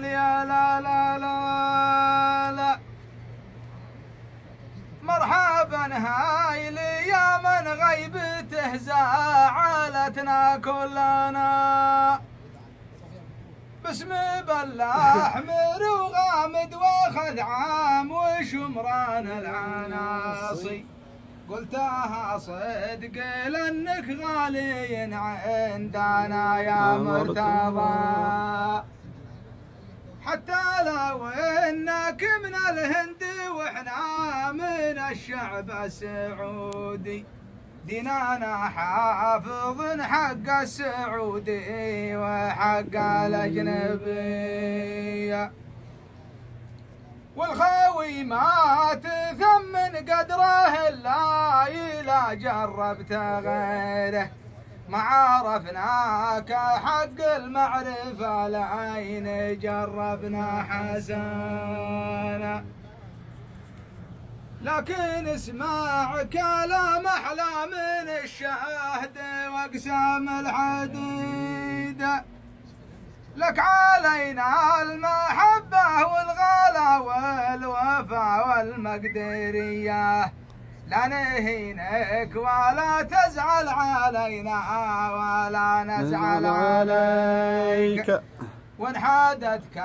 يا لا لا لا لا مرحبا هاي لي يا من غيبته زعلتنا كلنا باسم بالأحمر وغامد واخذ عام وشمران العناصي قلتها صدق لانك غالي عندنا يا مرتضى حتى لو انك من الهند واحنا من الشعب السعودي دينانا حافظ حق السعودي وحق الاجنبيه والخاوي ما تثمن قدره الا إذا جربت غيره ما عرفناك حق المعرفة لعين جربنا حسنا لكن اسمع كلام أحلى من الشهد واقسام الحديد لك علينا المحبة والغلا والوفا والمقدرية لا نهينك ولا تزعل علينا ولا نزعل عليك وانحادتك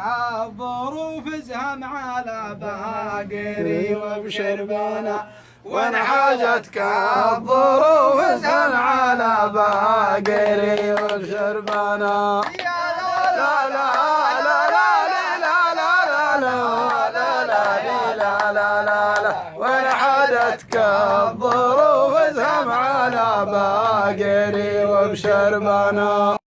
الظروف ازهم على باقري وابشر بنا وانحادتك الظروف ازهم على باقري وابشر بنا وانحادتك الظروف ازهم على باقري وابشر بنا